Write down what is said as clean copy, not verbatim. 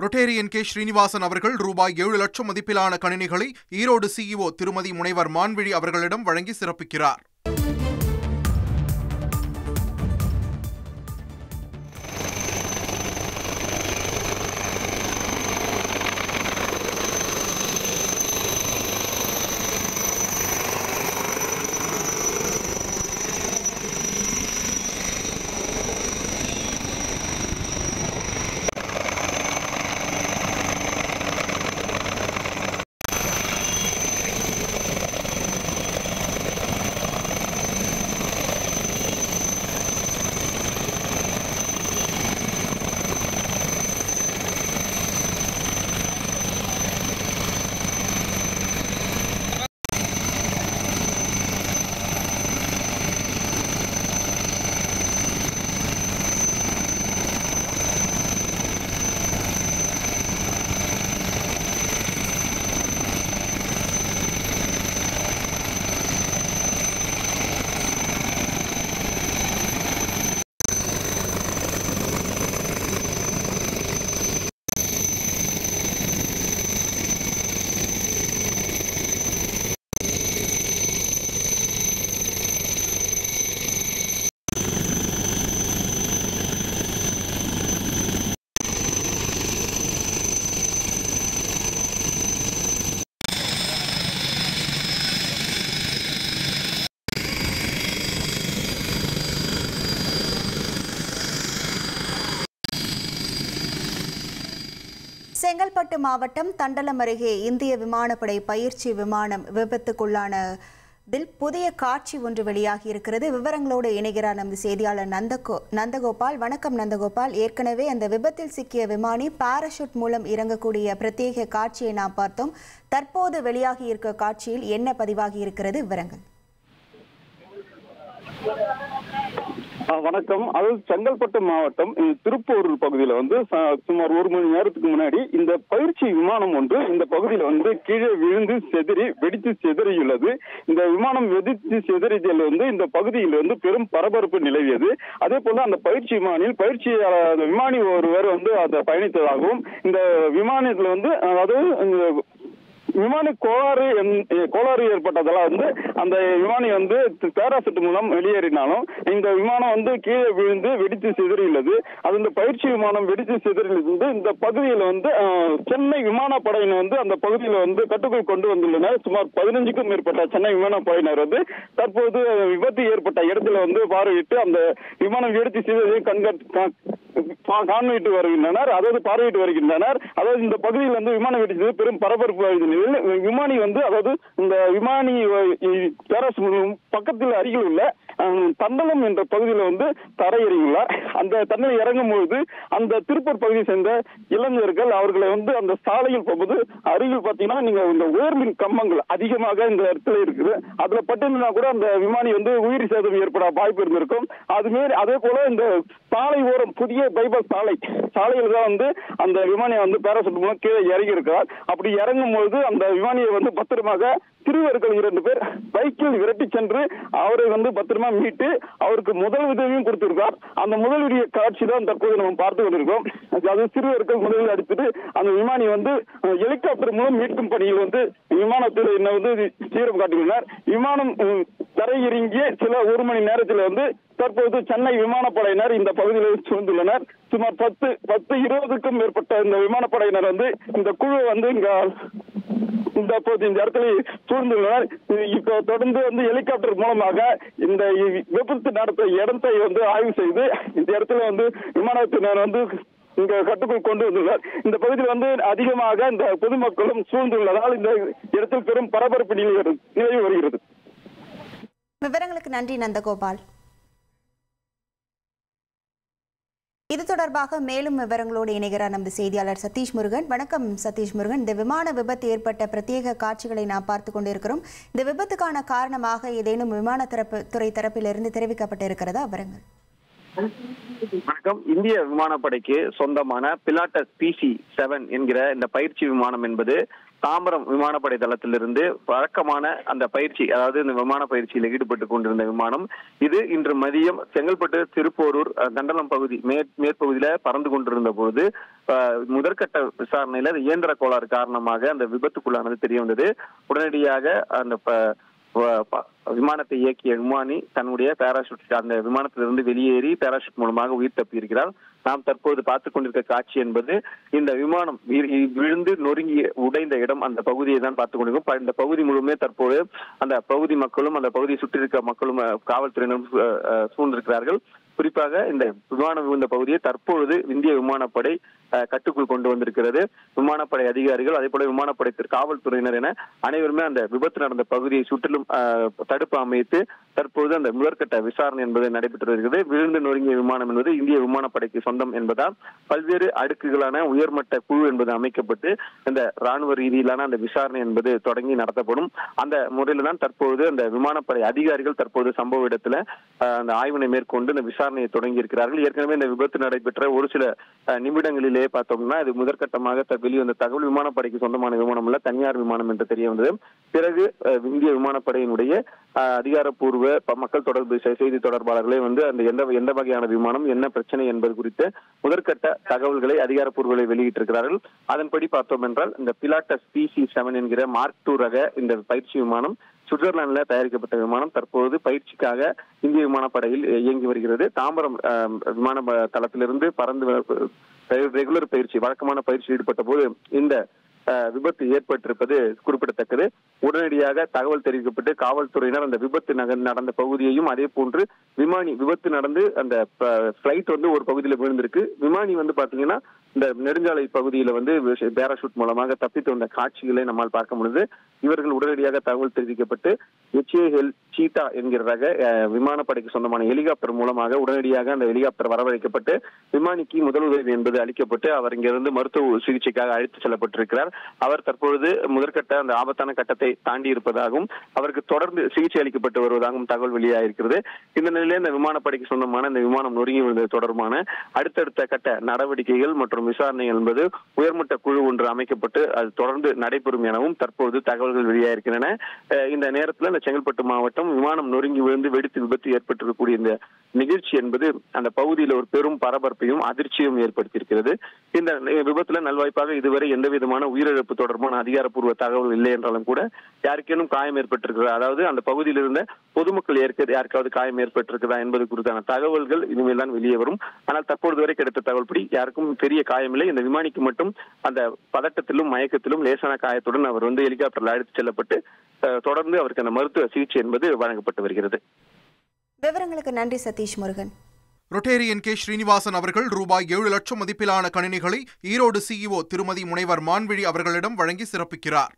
Rotarian K Srinivasan அவர்கள் ரூபாய் 7 லட்சம் மதிப்பிலான கணினிகளை ஈரோடு சிஇஓ திருமதி முனைவர் மான்விழி அவர்களிடம் வழங்கி சிறப்பிக்கிறார். செங்கல்பட்டு மாவட்டம் தண்டலம் அருகே இந்திய விமானப்படை பயிற்சி விமானம் விபத்துக்குள்ளானதில் புதிய காட்சி ஒன்று வெளியாகி இருக்கிறது. விவரங்களோடு இணைகிறார் நமது செய்தியாளர் நந்தகோபால். வணக்கம் நந்தகோபால். ஏற்கனவே அந்த விபத்தில் சிக்கிய விமானி பாராசூட் மூலம் இறங்கக்கூடிய பிரத்யேக காட்சியை நாம் பார்த்தோம். தற்போது வெளியாகி இருக்க காட்சியில் என்ன பதிவாகி இருக்கிறது? விவரங்கள். வணக்கம். அதாவது செங்கல்பட்டு மாவட்டம் திருப்பூர் பகுதியில சுமார் 1 மணி நேரத்துக்கு முன்னாடி இந்த பயிற்சி விமானம் ஒன்று இந்த பகுதியில கீழே விழுந்து வெடித்து சிதறியுள்ளது. இந்த விமானம் வெடித்து சிதறியதில் இந்த பகுதியில் பெரும் பரபரப்பு நிலவியது. அதே போல அந்த பயிற்சி விமானி ஒருவர் அந்த பயணித்ததாகவும் இந்த விமானத்துல அதாவது விமான கோளாறு ஏற்பட்டதால அந்த விமானி பாராசூட் மூலம் வெளியேறினாலும் இந்த விமானம் கீழே விழுந்து வெடித்து சிதறியுள்ளது. அது இந்த பயிற்சி விமானம் வெடித்து சிதறிலிருந்து இந்த பகுதியில் சென்னை விமானப்படையினர் அந்த பகுதியில் கட்டுக்குள் கொண்டு வந்துள்ளனர். சுமார் 15க்கும் மேற்பட்ட சென்னை விமானப்படையினர் தற்போது விபத்து ஏற்பட்ட இடத்துல பார்வையிட்டு அந்த விமானம் வெடித்து சிதறி பார்வையிட்டு வருகின்றனர். அதாவது இந்த பகுதியில் விமானம் வெடித்தது பெரும் பரபரப்பு. விமானி அதாவது இந்த விமானி பக்கத்தில் அருகில் உள்ள தண்டலம் என்ற பகுதியில் தரையிறங்கியுள்ளார். அந்த தண்டலை இறங்கும் பொழுது அந்த திருப்பூர் பகுதியை சேர்ந்த இளைஞர்கள் அவர்களை அந்த சாலையில் போகும்போது அருகில் பார்த்தீங்கன்னா நீங்க இந்த உயர்மின் கம்பங்கள் அதிகமாக இந்த இடத்துல இருக்குது. அதுல பட்டிருந்தா கூட அந்த விமானி உயிர் சேதம் ஏற்பட வாய்ப்பு இருந்திருக்கும். அதே போல இந்த சாலை ஓரம் புதிய பைபாஸ் சாலையில் தான் அந்த விமானியை பாராசூட் மூலம் கீழே இறங்கி இருக்கிறார். அப்படி இறங்கும் பொழுது அந்த விமானியை பத்திரமாக சிறுவர்கள் 2 பேர் பைக்கில் விரட்டி சென்று அவரை பத்திரமா மீட்டு அவருக்கு முதல் உதவியும் கொடுத்திருக்கார். அந்த முதல் உதவிய காட்சி தான் தற்போது நம்ம பார்த்து கொண்டிருக்கோம். அது சிறுவர்கள் முதலில் அடித்துட்டு அந்த விமானி ஹெலிகாப்டர் மூலம் மீட்கும் பணியில் விமானத்தில் தீவிரம் காட்டியுள்ளனர். விமானம் தரையிறங்கிய சில 1 மணி நேரத்தில் தற்போது சென்னை விமானப்படையினர் இந்த பகுதியில் சூழ்ந்துள்ளனர். சுமார் 10-20க்கும் மேற்பட்ட இந்த விமானப்படையினர் இந்த குழு இந்த இடத்துல சூழ்ந்துள்ளனர். இப்போ தொடர்ந்து ஹெலிகாப்டர் மூலமாக இந்த விபத்து நடத்த இடத்தை ஆய்வு செய்து இந்த இடத்துல விமானத்தினர் இங்க கட்டுக்குள் கொண்டு வந்துள்ளார். இந்த பகுதியில் அதிகமாக இந்த பொதுமக்களும் சூழ்ந்துள்ளதால் இந்த இடத்தில் பெரும் பரபரப்பு நிலவி வருகிறது. விவரங்களுக்கு நன்றி நந்தகோபால். இது தொடர்பாக மேலும் விவரங்களோடு இணைகிறார் நமது செய்தியாளர் சதீஷ் முருகன். வணக்கம் சதீஷ் முருகன். இந்த விமான விபத்து ஏற்பட்ட பிரத்யேக காட்சிகளை நாம் பார்த்து கொண்டிருக்கிறோம். இந்த விபத்துக்கான காரணமாக ஏதேனும் விமான துறை தரப்பிலிருந்து தெரிவிக்கப்பட்டிருக்கிறதா? விவரங்கள். வணக்கம். இந்திய விமானப்படைக்கு சொந்தமான பிலாட்டஸ் PC-7 என்கிற இந்த பயிற்சி விமானம் என்பது தாம்பரம் விமானப்படை தளத்திலிருந்து வழக்கமான அந்த பயிற்சி, அதாவது இந்த விமான பயிற்சியில் ஈடுபட்டு கொண்டிருந்த விமானம் இது இன்று மதியம் செங்கல்பட்டு திருப்போரூர் தண்டலம் பகுதி மேற்பகுதியில பறந்து கொண்டிருந்த போது முதற்கட்ட விசாரணையில இயந்திர கோளாறு காரணமாக அந்த விபத்துக்குள்ளானது தெரிய வந்தது. உடனடியாக அந்த விமானத்தை இயக்கிய விமானி தன்னுடைய பேராசூட் அந்த விமானத்திலிருந்து வெளியேறி பேராசூட் மூலமாக உயிர் தப்பியிருக்கிறார். நாம் தற்போது பார்த்துக் கொண்டிருக்க காட்சி என்பது இந்த விமானம் விழுந்து நொறுங்கி உடைந்த இடம், அந்த பகுதியை தான் பார்த்துக் கொண்டிருக்கோம். இந்த பகுதி முழுமே தற்போது அந்த பகுதி மக்களும் அந்த பகுதியை சுற்றி இருக்க மக்களும் காவல்துறையினரும் சூழ்ந்திருக்கிறார்கள். குறிப்பாக இந்த விமானம் விழுந்த பகுதியை தற்பொழுது இந்திய விமானப்படை கட்டுக்குள் கொண்டு வந்திருக்கிறது. விமானப்படை அதிகாரிகள், அதே போல விமானப்படை காவல்துறையினர் என அனைவருமே அந்த விபத்து நடந்த பகுதியை சுற்றிலும் தடுப்பு அமைத்து தற்போது அந்த முதற்கட்ட விசாரணை என்பது நடைபெற்று வருகிறது. விழுந்து நொறுங்கிய விமானம் என்பது இந்திய விமானப்படைக்கு சொந்தம் என்பதால் பல்வேறு அடுக்குகளான உயர்மட்ட குழு என்பது அமைக்கப்பட்டு இந்த ராணுவ ரீதியிலான அந்த விசாரணை என்பது தொடங்கி நடத்தப்படும். அந்த முறையில தான் தற்போது அந்த விமானப்படை அதிகாரிகள் தற்போது சம்பவ இடத்துல அந்த ஆய்வினை மேற்கொண்டு இந்த விசாரணையை தொடங்கி இருக்கிறார்கள். ஏற்கனவே இந்த விபத்து நடைபெற்ற ஒரு சில நிமிடங்களிலே பார்த்தோம்னா இது முதற்கட்டமாக வெளிவந்த தகவல் விமானப்படைக்கு சொந்தமான விமானம் அல்ல, தனியார் விமானம் என்று தெரிய வந்தது. பிறகு இந்திய விமானப்படையினுடைய அதிகாரப்பூர்வ மக்கள் தொடர்பு செய்தி தொடர்பாளர்களை அந்த எந்த வகையான விமானம், என்ன பிரச்சனை என்பது குறித்த முதற்கட்ட தகவல்களை அதிகாரப்பூர்வங்களை வெளியிட்டிருக்கிறார்கள். அதன்படி பார்த்தோம் என்றால் இந்த பிலாட்டஸ் PC-7 என்கிற Mark II ரக இந்த பயிற்சி விமானம் சுவிட்சர்லாந்துல தயாரிக்கப்பட்ட விமானம் தற்போது பயிற்சிக்காக இந்திய விமானப்படையில் இயங்கி வருகிறது. தாம்பரம் விமான தளத்திலிருந்து பறந்து ரெகுலர் பயிற்சி, வழக்கமான பயிற்சி ஈடுபட்ட போது இந்த விபத்து ஏற்பட்டிருப்பது குறிப்பிடத்தக்கது. உடனடியாக தகவல் தெரிவிக்கப்பட்டு காவல்துறையினர் அந்த விபத்து நடந்த பகுதியையும், அதே போன்று விபத்து நடந்து அந்த பிளைட் ஒரு பகுதியில் விழுந்திருக்கு. விமானி பாத்தீங்கன்னா இந்த நெடுஞ்சாலை பகுதியில பேராசூட் மூலமாக தப்பித்து வந்த காட்சிகளை நம்மால் பார்க்க முடியுது. இவர்கள் உடனடியாக தகவல் தெரிவிக்கப்பட்டு HAL சீட்டா என்கிற ரக விமானப்படைக்கு சொந்தமான ஹெலிகாப்டர் மூலமாக உடனடியாக அந்த ஹெலிகாப்டர் வரவழைக்கப்பட்டு விமானிக்கு முதலுதவி என்பது அளிக்கப்பட்டு அவர் இங்கிருந்து மருத்துவ சிகிச்சைக்காக அழைத்து செல்லப்பட்டிருக்கிறார். அவர் தற்பொழுது முதற்கட்ட அந்த ஆபத்தான கட்டத்தை தாண்டி இருப்பதாகவும் அவருக்கு தொடர்ந்து சிகிச்சை அளிக்கப்பட்டு வருவதாகவும் தகவல் வெளியாகிருக்கிறது. இந்த நிலையிலே இந்த விமானப்படைக்கு சொந்தமான இந்த விமானம் நொறுங்கி விழுந்தது தொடர்பான அடுத்தடுத்த கட்ட நடவடிக்கைகள் மற்றும் விசாரணை என்பது உயர்மட்ட குழு ஒன்று அமைக்கப்பட்டு அது தொடர்ந்து நடைபெறும் எனவும் தற்போது தகவல்கள் வெளியாகிருக்கின்றன. இந்த நேரத்தில் இந்த செங்கல்பட்டு மாவட்டம் விமானம் நொறுங்கி விழுந்து வெடித்து விபத்து ஏற்பட்டிருக்கக்கூடிய இந்த நிகழ்ச்சி என்பது அந்த பகுதியில் ஒரு பெரும் பரபரப்பையும் அதிர்ச்சியும் ஏற்படுத்தியிருக்கிறது. இந்த விபத்துல நல்வாய்ப்பாக இதுவரை எந்த விதமான உயிரிழப்பு தொடர்பான அதிகாரப்பூர்வ தகவல் இல்லை என்றாலும் கூட யாருக்கேனும் காயம் ஏற்பட்டிருக்கிறதா, அதாவது அந்த பகுதியில் இருந்த பொதுமக்கள் யாருக்காவது காயம் ஏற்பட்டிருக்கிறதா என்பது குறித்தான தகவல்கள் இனிமேல் தான் வெளியே வரும். ஆனால் தற்போது வரை கிடைத்த தகவல்படி யாருக்கும் பெரிய காயமில்லை. இந்த விமானிக்கு மட்டும் அந்த பதட்டத்திலும் மயக்கத்திலும் லேசான காயத்துடன் அவர் ஹெலிகாப்டர்ல அழைத்து செல்லப்பட்டு தொடர்ந்து அவருக்கு அந்த மருத்துவ சிகிச்சை என்பது வழங்கப்பட்டு வருகிறது. விவரங்களுக்கு நன்றி சதீஷ் முருகன். ரொட்டேரியன் கே ஸ்ரீனிவாசன் அவர்கள் ரூபாய் 7 லட்சம் மதிப்பிலான கணினிகளை ஈரோடு CEO திருமதி முனைவர் மான்விழி அவர்களிடம் வழங்கி சிறப்பிக்கிறார்.